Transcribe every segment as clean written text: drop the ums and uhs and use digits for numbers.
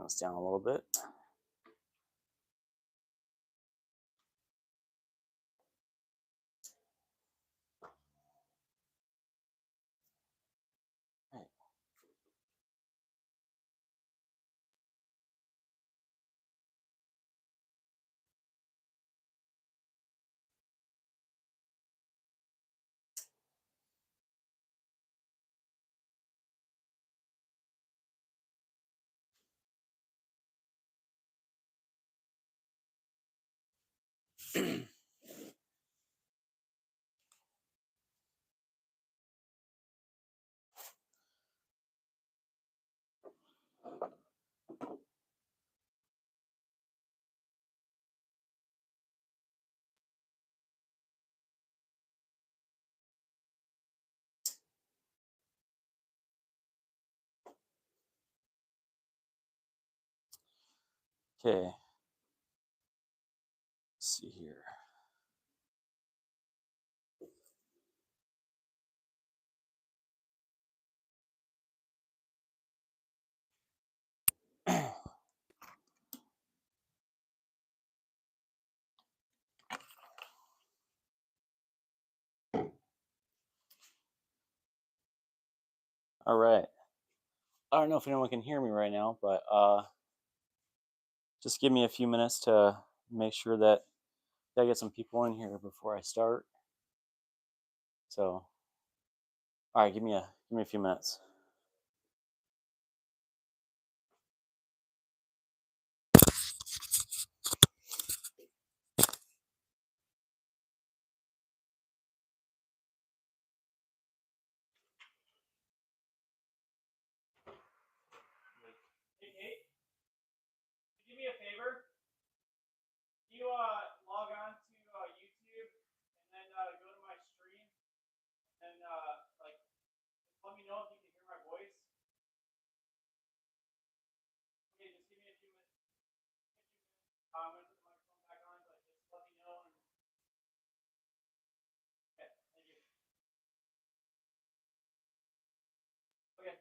turn this down a little bit. Okay. Let's see here. All right. I don't know if anyone can hear me right now, but just give me a few minutes to make sure that I get some people in here before I start. So, all right, give me a few minutes. Hey Kate, do me a favor. Can you log on to YouTube and then go to my stream and like just let me know if you can hear my voice. Okay, just give me a few minutes. I'm gonna put the microphone back on, but just let me know. Okay, thank you. Okay.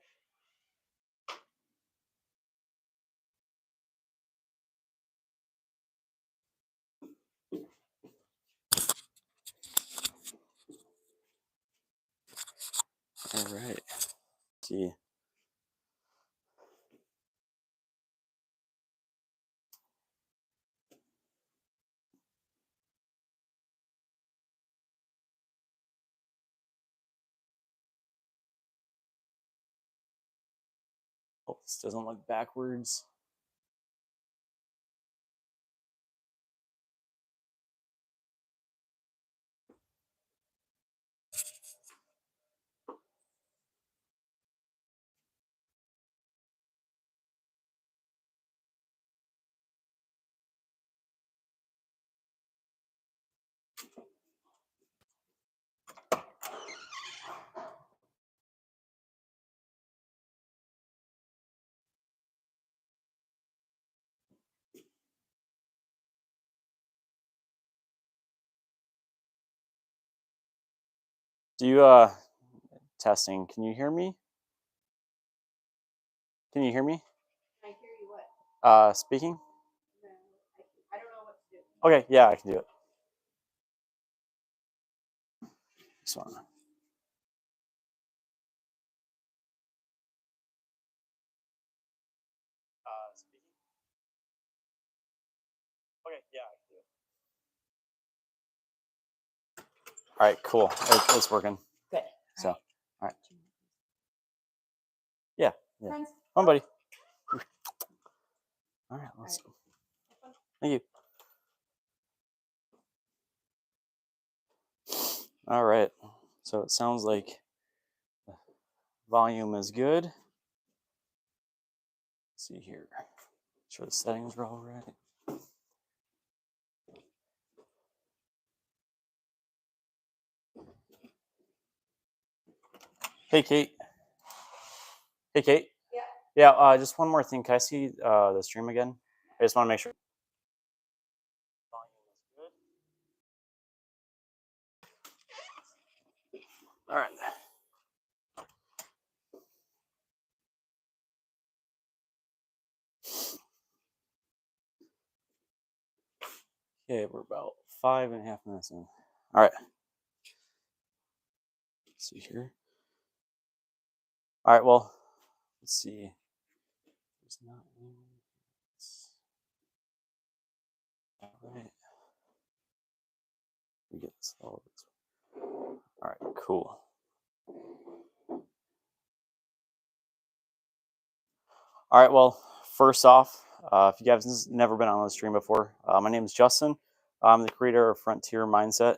All right. Let's see. Hope this doesn't look backwards. Do you testing? Can you hear me? Can you hear me? I hear you what? Speaking? No, I don't know what to do. Okay, yeah, I can do it. This one. Speaking? Okay, yeah, I can do it. All right, cool. It's working. Good. So, all right. Yeah. Friends. Come on, buddy. All right, let's. Thank you. All right. So it sounds like the volume is good. Let's see here. Make sure the settings are all right. Hey, Kate. Hey, Kate. Yeah. Yeah. Just one more thing. Can I see the stream again? I just want to make sure. Volume is good. All right. Okay, we're about 5.5 minutes in. All right, let's see here. All right, well, let's see. There's not anyone else. All right, we get this all this. All right, cool. All right, well, first off, if you guys never been on the stream before, my name is Justin. I'm the creator of Frontier Mindset,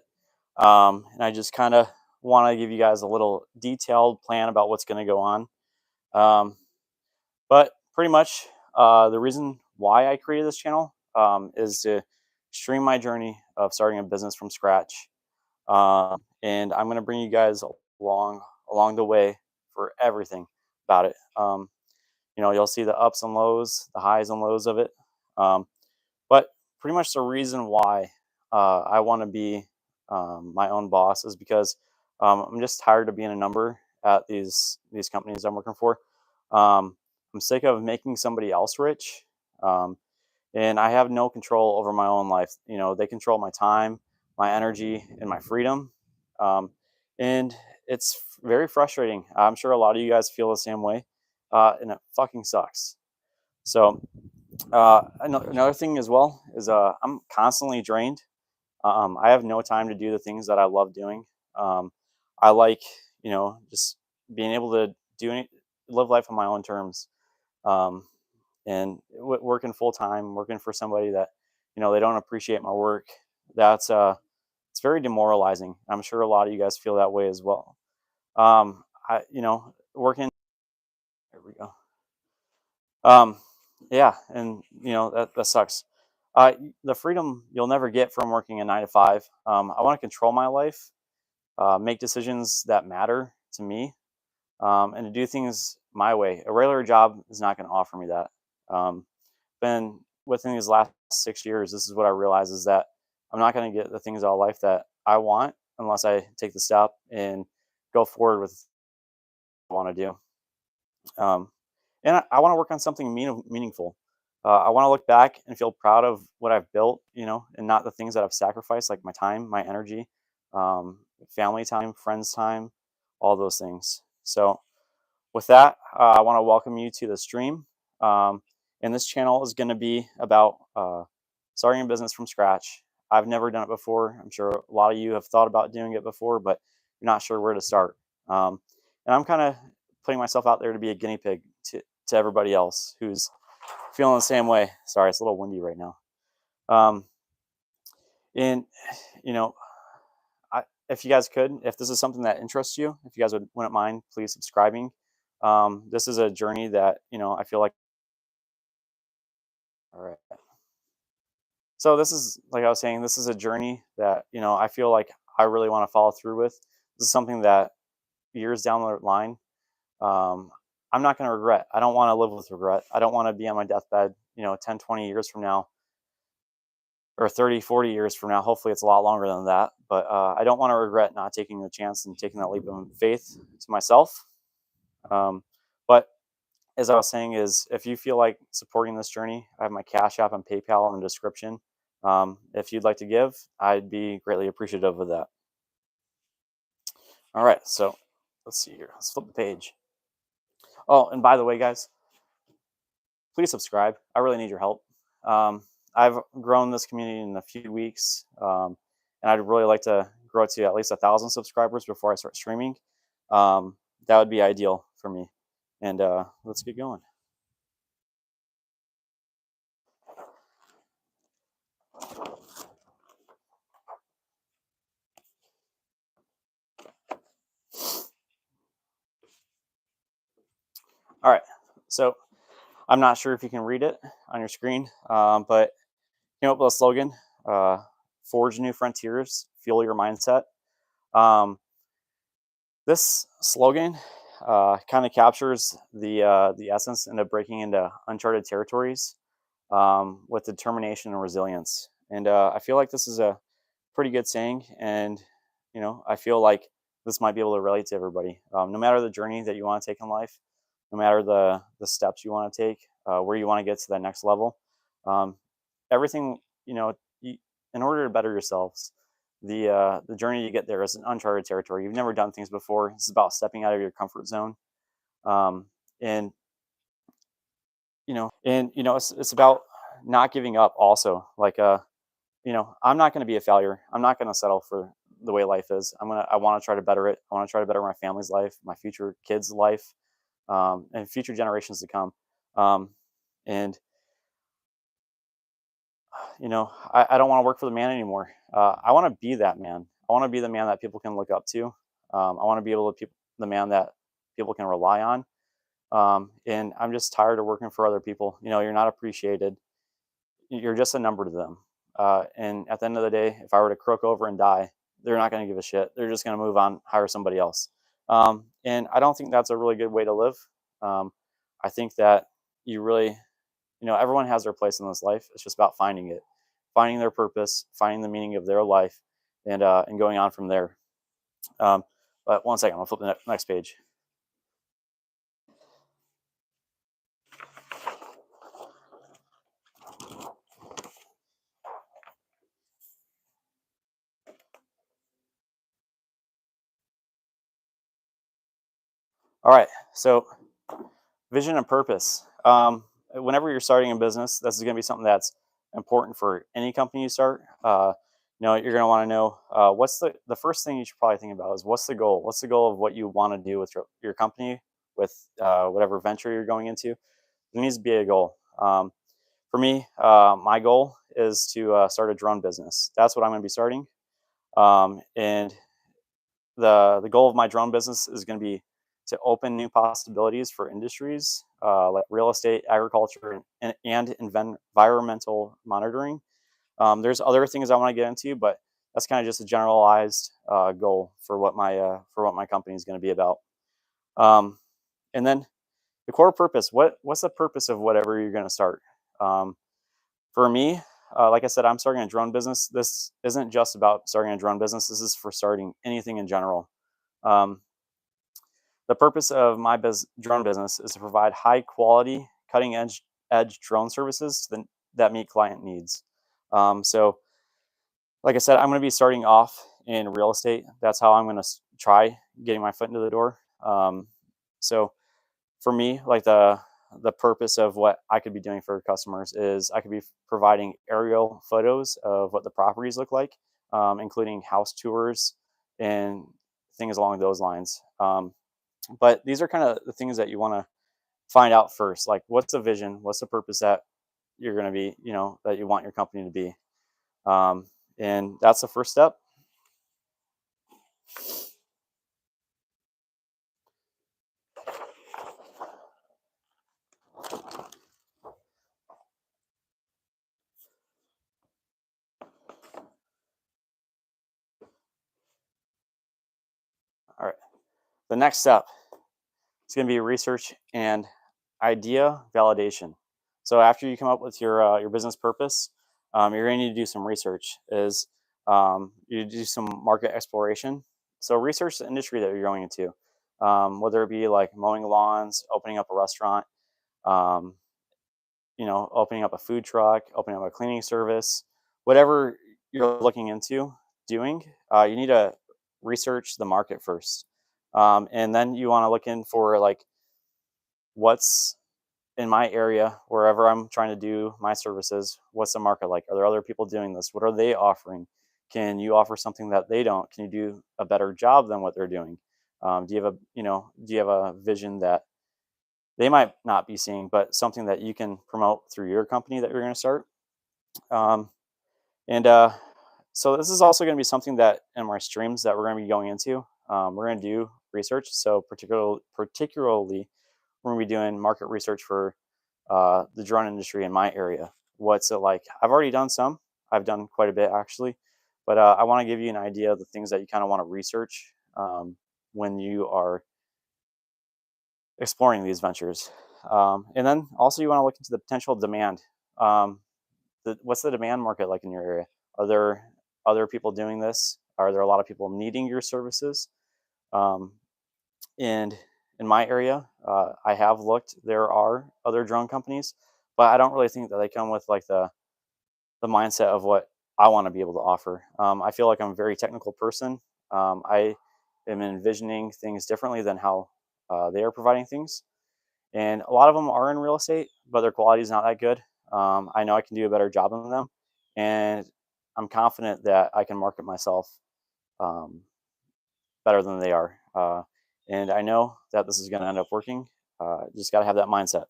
and I just kind of want to give you guys a little detailed plan about what's going to go on. Um, but pretty much, the reason why I created this channel is to stream my journey of starting a business from scratch, and I'm going to bring you guys along the way for everything about it. You'll see the ups and lows, the highs and lows of it. Um, but pretty much the reason why I want to be my own boss is because I'm just tired of being a number at these companies I'm working for. I'm sick of making somebody else rich, um, and I have no control over my own life. They control my time, my energy, and my freedom, um, and it's very frustrating. I'm sure a lot of you guys feel the same way, and it fucking sucks. So another thing as well is I'm constantly drained. I have no time to do the things that I love doing. I like, just being able to live life on my own terms. Um, and working full time, working for somebody that, they don't appreciate my work. That's it's very demoralizing. I'm sure a lot of you guys feel that way as well. Working. There we go. Um, yeah, and that sucks. The freedom you'll never get from working a 9 to 5. I want to control my life, make decisions that matter to me, and to do things my way. A regular job is not going to offer me that. Been within these last 6 years, this is what I realize is that I'm not going to get the things out of life that I want unless I take the step and go forward with what I want to do. Um, and I want to work on something meaningful. I want to look back and feel proud of what I've built, and not the things that I've sacrificed, like my time, my energy, family time, friends time, all those things. So, with that, I want to welcome you to the stream. Um, and this channel is going to be about starting a business from scratch. I've never done it before. I'm sure a lot of you have thought about doing it before, but you're not sure where to start. And I'm kind of putting myself out there to be a guinea pig to everybody else who's feeling the same way. Sorry, it's a little windy right now. Um, and you know, if you guys could, if this is something that interests you, if you guys wouldn't mind, please subscribing. This is a journey that I feel like. All right. So this is like I was saying, this is a journey that I feel like I really want to follow through with. This is something that years down the line, um, I'm not going to regret. I don't want to live with regret. I don't want to be on my deathbed, 10, 20 years from now, or 30, 40 years from now. Hopefully it's a lot longer than that. But I don't want to regret not taking the chance and taking that leap of faith to myself. But as I was saying, is if you feel like supporting this journey, I have my Cash App and PayPal in the description. If you'd like to give, I'd be greatly appreciative of that. All right, so let's see here. Let's flip the page. Oh, and by the way, guys, please subscribe. I really need your help. Um, I've grown this community in a few weeks, and I'd really like to grow it to at least 1,000 subscribers before I start streaming. That would be ideal for me. And let's get going. All right, so I'm not sure if you can read it on your screen, but came up with a slogan: "Forge new frontiers, fuel your mindset." Um, this slogan kind of captures the essence into breaking into uncharted territories with determination and resilience. And I feel like this is a pretty good saying, and I feel like this might be able to relate to everybody. No matter the journey that you want to take in life, no matter the steps you want to take, where you want to get to that next level, um, everything you, in order to better yourselves, the journey to get there is an uncharted territory. You've never done things before. It's about stepping out of your comfort zone. Um, and it's about not giving up also. Like I'm not going to be a failure. I'm not going to settle for the way life is. I want to try to better it. I want to try to better my family's life, my future kids' life, and future generations to come. Um, and I don't want to work for the man anymore. I want to be that man. I want to be the man that people can look up to. I want to be able to the man that people can rely on. And I'm just tired of working for other people. You're not appreciated. You're just a number to them. And at the end of the day, if I were to croak over and die, they're not going to give a shit. They're just going to move on, hire somebody else. And I don't think that's a really good way to live. I think that you really, everyone has their place in this life. It's just about finding it, finding their purpose, finding the meaning of their life, and going on from there. Um, but one second, I'll flip the next page. All right, so vision and purpose. Whenever you're starting a business, this is going to be something that's important for any company you start. You're going to want to know what's the first thing you should probably think about is what's the goal? What's the goal of what you want to do with your company, with whatever venture you're going into? There needs to be a goal. For me, my goal is to start a drone business. That's what I'm going to be starting. And the goal of my drone business is going to be to open new possibilities for industries like real estate, agriculture, and environmental monitoring. There's other things I want to get into, but that's kind of just a generalized goal for what my company is going to be about. Um, and then the core purpose. What's the purpose of whatever you're going to start? Um, for me, like I said, I'm starting a drone business. This isn't just about starting a drone business. This is for starting anything in general. Um, the purpose of my drone business is to provide high quality, cutting edge drone services that meet client needs. So, like I said, I'm going to be starting off in real estate. That's how I'm going to try getting my foot into the door. So, for me, like the purpose of what I could be doing for customers is I could be providing aerial photos of what the properties look like, including house tours and things along those lines. But these are kind of the things that you want to find out first. Like, what's the vision? What's the purpose that you're going to be, that you want your company to be? And that's the first step. All right. The next step is going to be research and idea validation. So after you come up with your business purpose, you're going to need to do some research. You do some market exploration. So research the industry that you're going into, whether it be like mowing lawns, opening up a restaurant, um, opening up a food truck, opening up a cleaning service, whatever you're looking into doing. You need to research the market first, and then you want to look in for like what's in my area, wherever I'm trying to do my services, what's the market like? Are there other people doing this? What are they offering? Can you offer something that they don't? Can you do a better job than what they're doing? Do you have a vision that they might not be seeing, but something that you can promote through your company that you're going to start? Um, and So this is also going to be something that in our streams that we're going to be going into. We're going to do research. So particularly we're going to be doing market research for the drone industry in my area. What's it like? I've already done some. I've done quite a bit actually, but I want to give you an idea of the things that you kind of want to research when you are exploring these ventures. And then also you want to look into the potential demand. Um, what's the demand market like in your area? Are there other people doing this? Are there a lot of people needing your services? Um, and in my area, I have looked. There are other drone companies, but I don't really think that they come with like the mindset of what I want to be able to offer. I feel like I'm a very technical person. I am envisioning things differently than how they are providing things. And a lot of them are in real estate, but their quality is not that good. I know I can do a better job than them, and I'm confident that I can market myself um, better than they are. And I know that this is going to end up working. Just got to have that mindset.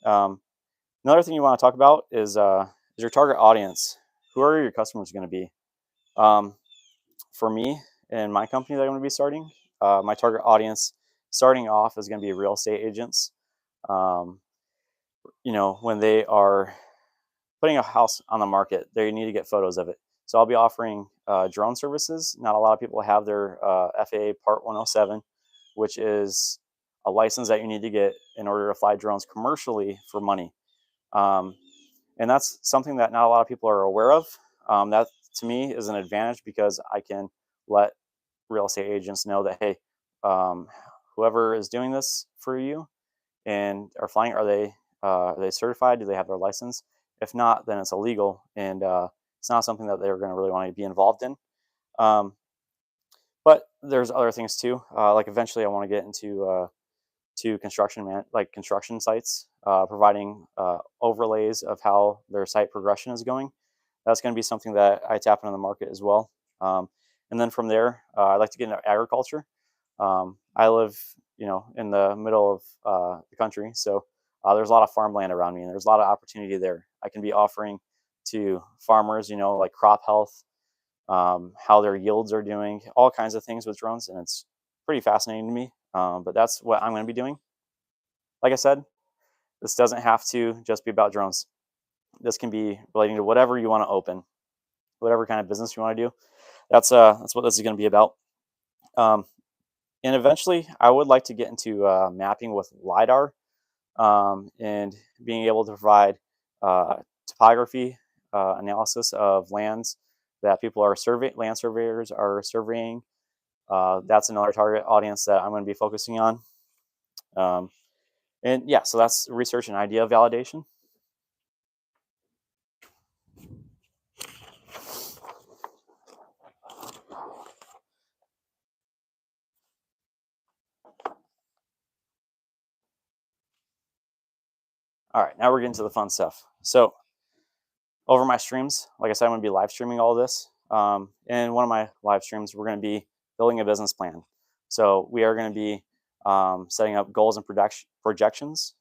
Um, Another thing you want to talk about is your target audience. Who are your customers going to be? Um, for me and my company that I'm going to be starting, my target audience starting off is going to be real estate agents. Um, when they are putting a house on the market, they need to get photos of it. So I'll be offering drone services. Not a lot of people have their FAA Part 107, which is a license that you need to get in order to fly drones commercially for money. Um, and that's something that not a lot of people are aware of. That to me is an advantage because I can let real estate agents know that, hey, um, whoever is doing this for you and are flying, are they certified? Do they have their license? If not, then it's illegal, and it's not something that they're going to really want to be involved in. Um, but there's other things too. Like eventually, I want to get into to like construction sites, providing overlays of how their site progression is going. That's going to be something that I tap into the market as well. And then from there, I'd like to get into agriculture. I live, in the middle of the country, so there's a lot of farmland around me, and there's a lot of opportunity there. I can be offering to farmers, like crop health, how their yields are doing, all kinds of things with drones, and it's pretty fascinating to me. But that's what I'm going to be doing. Like I said, this doesn't have to just be about drones. This can be relating to whatever you want to open, whatever kind of business you want to do. That's what this is going to be about. Um, and eventually, I would like to get into mapping with lidar, and being able to provide uh, topography analysis of lands that land surveyors are surveying. That's another target audience that I'm going to be focusing on. Um, and yeah, so that's research and idea validation. All right, now we're getting to the fun stuff. So over my streams, like I said, I'm going to be live streaming all this. In one of my live streams, we're going to be building a business plan. So we are going to be setting up goals and projections,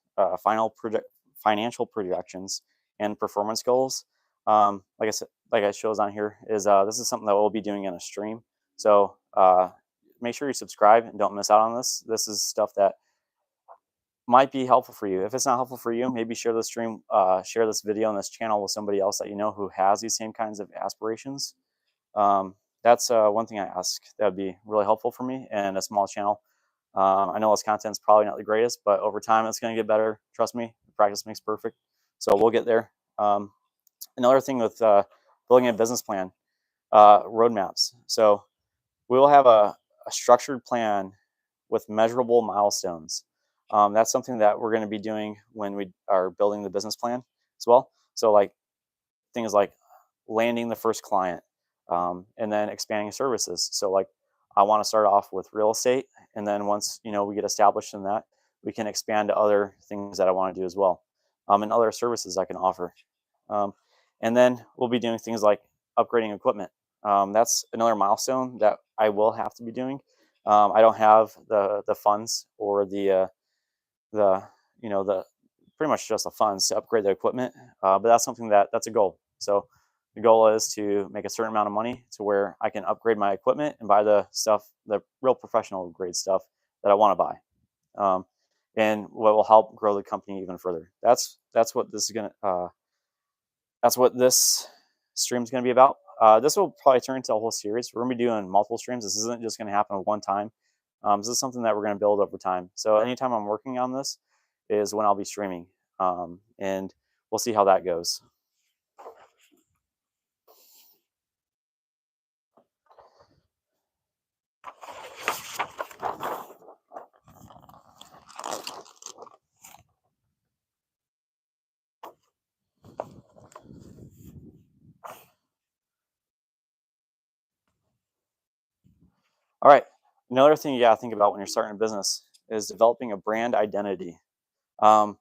financial projections, and performance goals. Like I said, like I shows on here, is this is something that we'll be doing in a stream. So make sure you subscribe and don't miss out on this. This is stuff that might be helpful for you. If it's not helpful for you, maybe share the stream, share this video on this channel with somebody else that you know who has these same kinds of aspirations. That's one thing I ask. That would be really helpful for me and a small channel. I know this content's probably not the greatest, but over time it's going to get better. Trust me, practice makes perfect. So we'll get there. Another thing with building a business plan, roadmaps. So we will have a structured plan with measurable milestones. That's something that we're going to be doing when we are building the business plan as well. So like things like landing the first client, and then expanding services. So like I want to start off with real estate, and then once we get established in that, we can expand to other things that I want to do as well, and other services I can offer. Um, and then we'll be doing things like upgrading equipment. That's another milestone that I will have to be doing. I don't have the funds or the the pretty much just the funds to upgrade the equipment, but that's something that's a goal. So the goal is to make a certain amount of money to where I can upgrade my equipment and buy the stuff, the real professional grade stuff that I want to buy, and what will help grow the company even further. That's what this is gonna. That's what this stream is going to be about. This will probably turn into a whole series. We're going to be doing multiple streams. This isn't just going to happen at one time. This is something that we're going to build over time. So anytime I'm working on this is when I'll be streaming, and we'll see how that goes. All right. Another thing you got to think about when you're starting a business is developing a brand identity. Um,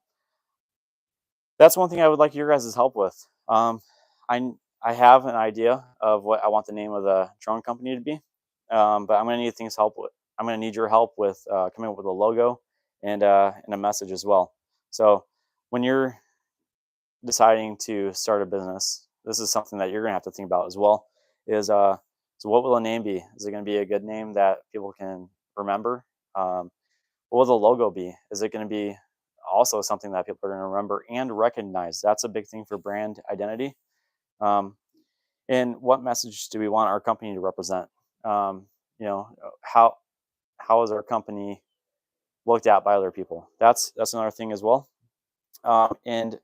that's one thing I would like your guys' help with. I I have an idea of what I want the name of the drone company to be, but I'm gonna need things help with. I'm gonna need your help with coming up with a logo and a message as well. So when you're deciding to start a business, this is something that you're gonna have to think about as well. Is so what will the name be? Is it gonna be a good name that people can remember? Um, what will the logo be? Is it going to be also something that people are going to remember and recognize? That's a big thing for brand identity. Um, and what message do we want our company to represent? You know, how is our company looked at by other people? That's another thing as well. And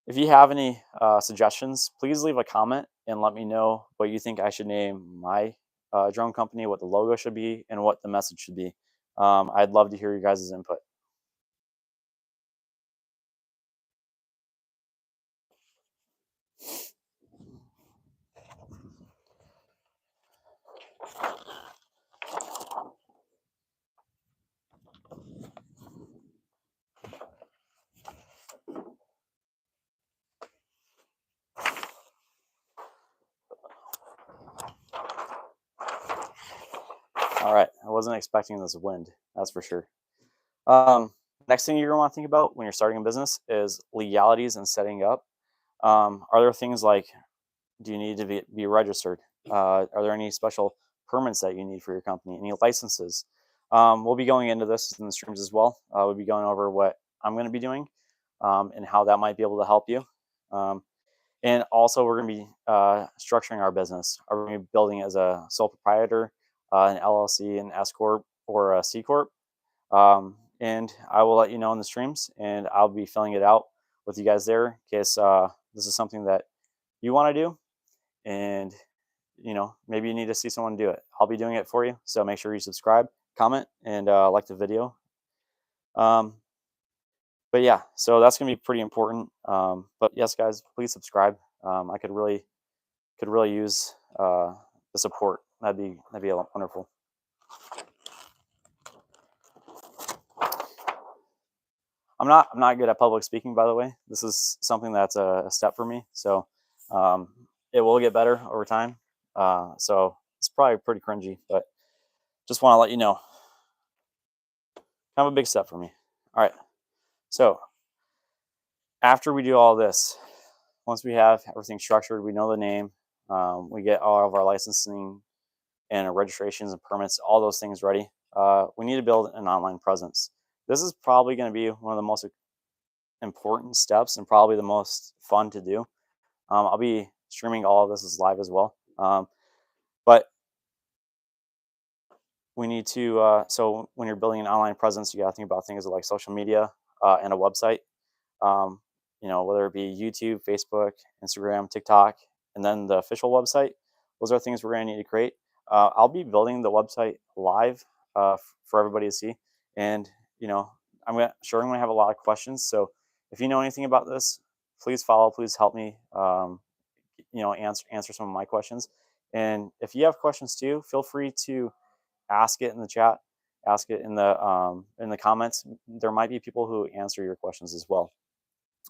if you have any suggestions, please leave a comment and let me know what you think I should name my drone company, what the logo should be, and what the message should be. I'd love to hear your guys' input. All right, I wasn't expecting this wind, that's for sure. Um, Next thing you're gonna want to think about when you're starting a business is legalities and setting up. Are there things like, do you need to be registered? Are there any special permits that you need for your company? Any licenses? We'll be going into this in the streams as well. We'll be going over what I'm going to be doing and how that might be able to help you. Um, and also, we're going to be structuring our business. Are we going to be building it as a sole proprietor, an LLC, an S corp, or a C corp? And I will let you know in the streams, and I'll be filling it out with you guys there in case this is something that you want to do, and maybe you need to see someone do it. I'll be doing it for you, so make sure you subscribe, comment, and like the video. Um, but yeah, so that's gonna be pretty important. But yes, guys, please subscribe. I could really use the support. That'd be wonderful. I'm not good at public speaking, by the way. This is something that's a step for me, so um, it will get better over time. So it's probably pretty cringy, but just want to let you know, kind of a big step for me. All right, so after we do all this, once we have everything structured, we know the name, we get all of our licensing and our registrations and permits, all those things ready. We need to build an online presence. This is probably going to be one of the most important steps and probably the most fun to do. I'll be streaming all of this as live as well. But we need to, so when you're building an online presence, you got to think about things like social media and a website, um, whether it be YouTube, Facebook, Instagram, TikTok, and then the official website. Those are things we're going to need to create. I'll be building the website live for everybody to see. And, sure I'm going to have a lot of questions. So if you know anything about this, please follow, please help me, answer some of my questions. And if you have questions too, feel free to ask it in the chat, ask it in the comments. There might be people who answer your questions as well.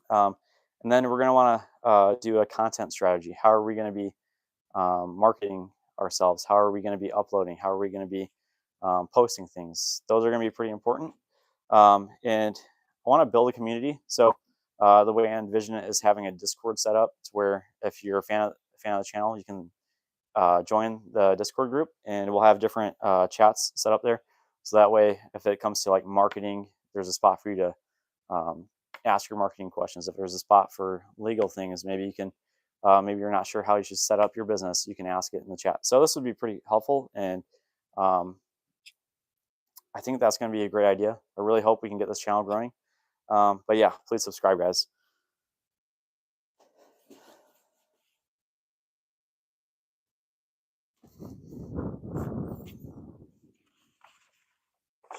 And then we're going to want to do a content strategy. How are we going to be marketing ourselves? How are we going to be uploading? How are we going to be posting things? Those are going to be pretty important. And I want to build a community. So the way I envision it is having a Discord set up to where if you're a fan of the channel, you can join the Discord group, and we'll have different chats set up there. So that way, if it comes to like marketing, there's a spot for you to um, ask your marketing questions. If there's a spot for legal things, maybe you can, maybe you're not sure how you should set up your business, you can ask it in the chat. So this would be pretty helpful, and um, I think that's going to be a great idea. I really hope we can get this channel growing. But yeah, please subscribe, guys.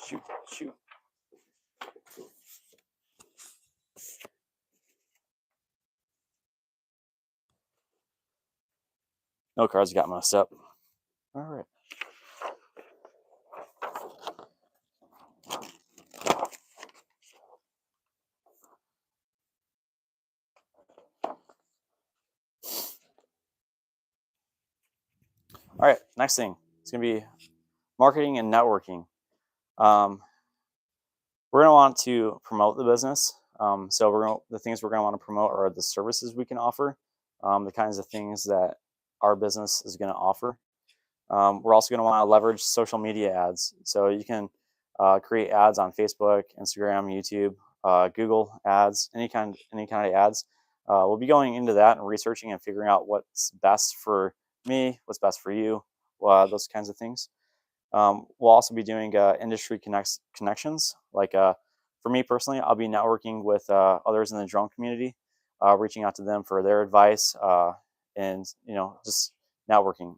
Shoot, shoot. No cards got messed up. All right. All right, next thing. It's going to be marketing and networking. Um, we're going to want to promote the business. So the things we're going to want to promote are the services we can offer, the kinds of things that our business is going to offer. We're also going to want to leverage social media ads. So you can create ads on Facebook, Instagram, YouTube, Google ads, any kind of ads. We'll be going into that and researching and figuring out what's best for me, what's best for you, those kinds of things. We'll also be doing industry connections. Like for me personally, I'll be networking with others in the drone community, reaching out to them for their advice, and just networking.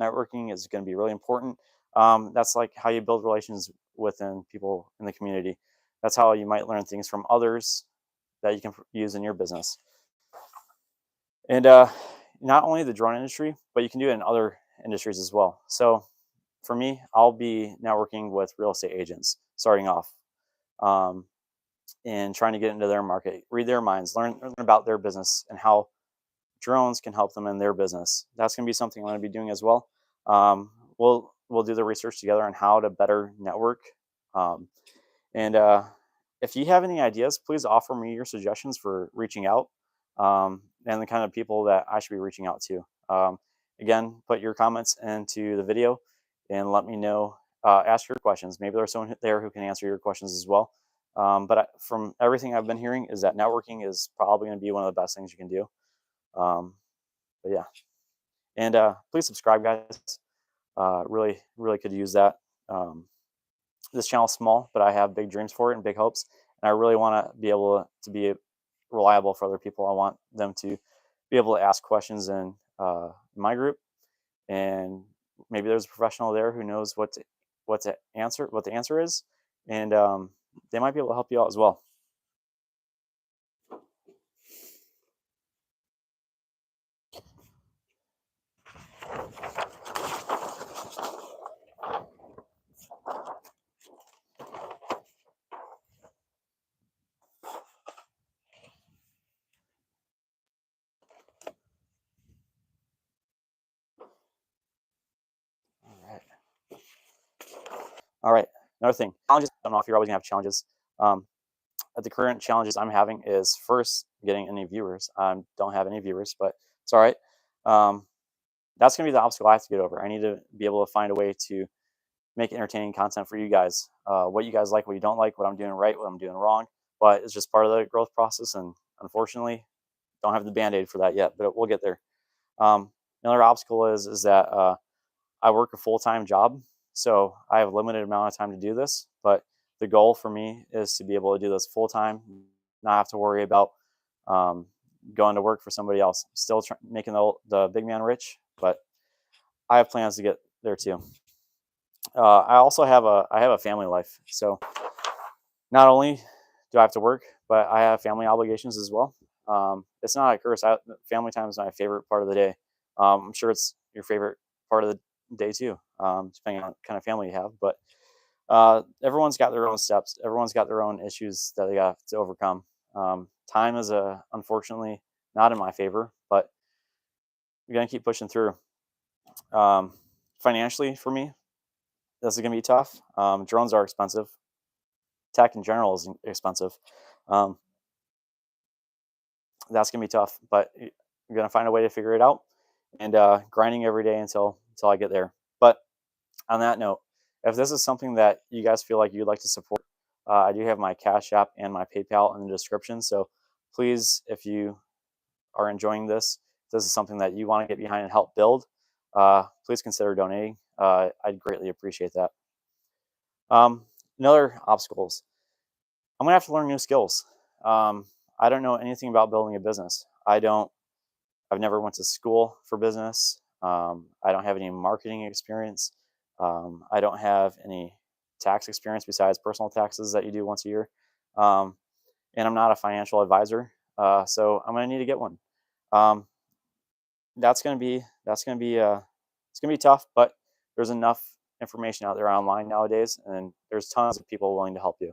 Networking is going to be really important. That's like how you build relations within people in the community. That's how you might learn things from others that you can use in your business. And not only the drone industry, but you can do it in other industries as well. So for me, I'll be networking with real estate agents starting off, um, and trying to get into their market, read their minds, learn about their business and how drones can help them in their business. That's going to be something I'm going to be doing as well. We'll do the research together on how to better network. And if you have any ideas, please offer me your suggestions for reaching out, and the kind of people that I should be reaching out to. Again, put your comments into the video and let me know. Ask your questions. Maybe there's someone there who can answer your questions as well. From everything I've been hearing, is that networking is probably going to be one of the best things you can do. But yeah, and please subscribe, guys. Really, really could use that. This channel is small, but I have big dreams for it and big hopes. And I really want to be able to be reliable for other people. I want them to be able to ask questions in my group, and maybe there's a professional there who knows what the answer is, and they might be able to help you out as well. All right. Another thing, challenges. I don't know if you're always gonna have challenges. Um, the current challenges I'm having is first getting any viewers. I don't have any viewers, but it's all right. Um, that's gonna be the obstacle I have to get over. I need to be able to find a way to make entertaining content for you guys. What you guys like, what you don't like, what I'm doing right, what I'm doing wrong. But it's just part of the growth process, and unfortunately, don't have the band-aid for that yet. But we'll get there. Another obstacle is that I work a full-time job, so I have a limited amount of time to do this. But the goal for me is to be able to do this full-time, not have to worry about um, going to work for somebody else. Still making the big man rich, but I have plans to get there too. I also have a family life, so not only do I have to work, but I have family obligations as well. It's not a curse. Family time is my favorite part of the day. I'm sure it's your favorite part of the day too, depending on what kind of family you have. But everyone's got their own steps. Everyone's got their own issues that they got to overcome. Time is unfortunately not in my favor, but we're gonna keep pushing through. Financially, for me, this is gonna be tough. Drones are expensive. Tech in general is expensive. Um, that's gonna be tough, but I'm gonna find a way to figure it out, and grinding every day until I get there. But on that note, if this is something that you guys feel like you'd like to support, I do have my Cash App and my PayPal in the description. So please, if you are enjoying this, if this is something that you want to get behind and help build, please consider donating. I'd greatly appreciate that. Another obstacles. I'm gonna have to learn new skills. I don't know anything about building a business. I've never went to school for business. I don't have any marketing experience. I don't have any tax experience besides personal taxes that you do once a year. Um, and I'm not a financial advisor, so I'm gonna need to get one. Um, it's gonna be tough, but there's enough information out there online nowadays, and there's tons of people willing to help you.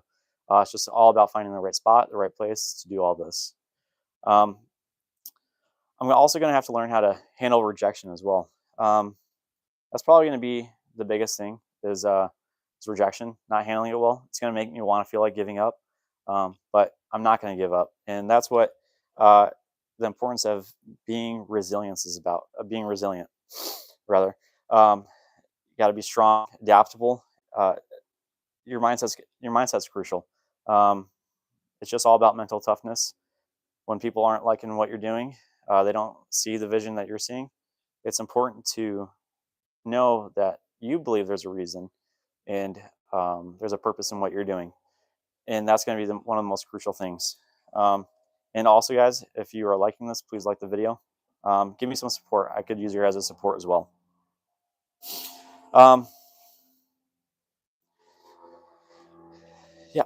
It's just all about finding the right spot, the right place to do all this. Um, I'm also going to have to learn how to handle rejection as well. Um, that's probably going to be the biggest thing is rejection, not handling it well. It's going to make me want to feel like giving up, but I'm not going to give up, and that's what the importance of being resilience is about. Being resilient, rather. You got to be strong, adaptable. Uh, your mindset's crucial. Um, it's just all about mental toughness. When people aren't liking what you're doing, they don't see the vision that you're seeing. It's important to know that you believe there's a reason and there's a purpose in what you're doing, and that's going to be one of the most crucial things. Um, and also, guys, if you are liking this, please like the video. Give me some support. I could use your guys' support as well. Um, yeah.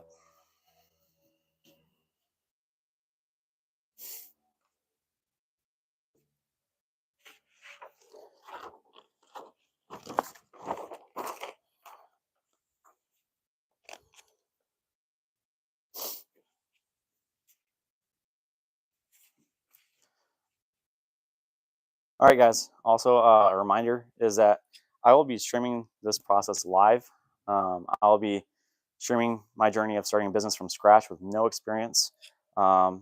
All right, guys. Also, a reminder is that I will be streaming this process live. I'll be streaming my journey of starting a business from scratch with no experience,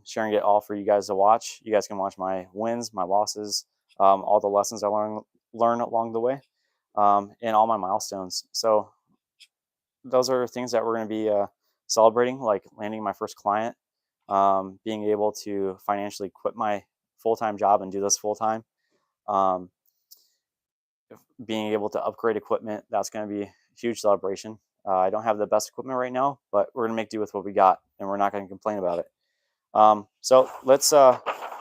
sharing it all for you guys to watch. You guys can watch my wins, my losses, all the lessons I learn along the way, and all my milestones. So those are things that we're going to be celebrating, like landing my first client, being able to financially quit my full-time job and do this full-time. Um, Being able to upgrade equipment, that's going to be a huge celebration. I don't have the best equipment right now, but we're going to make do with what we got, and we're not going to complain about it. So let's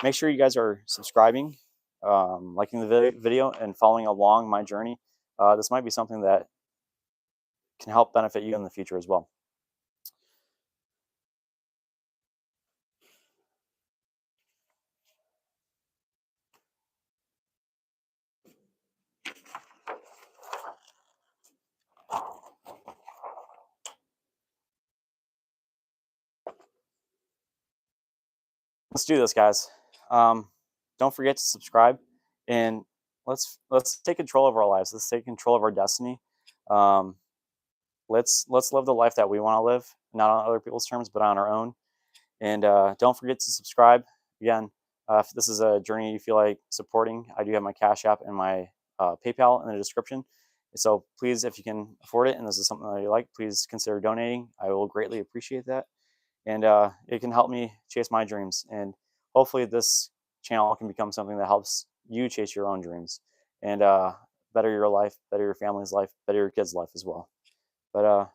make sure you guys are subscribing, liking the video, and following along my journey. This might be something that can help benefit you in the future as well. Let's do this, guys. Don't forget to subscribe, and let's take control of our lives. Let's take control of our destiny. Um, let's live the life that we want to live, not on other people's terms, but on our own. And don't forget to subscribe. Again, if this is a journey you feel like supporting, I do have my Cash App and my PayPal in the description. So please, if you can afford it and this is something that you like, please consider donating. I will greatly appreciate that. And it can help me chase my dreams. And hopefully this channel can become something that helps you chase your own dreams and better your life, better your family's life, better your kids' life as well. But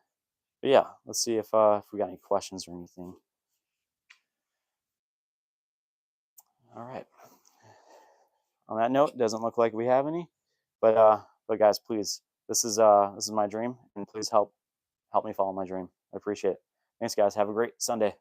yeah, let's see if we got any questions or anything. All right. On that note, doesn't look like we have any, but guys, please, this is my dream, and please help me follow my dream. I appreciate it. Thanks, guys. Have a great Sunday.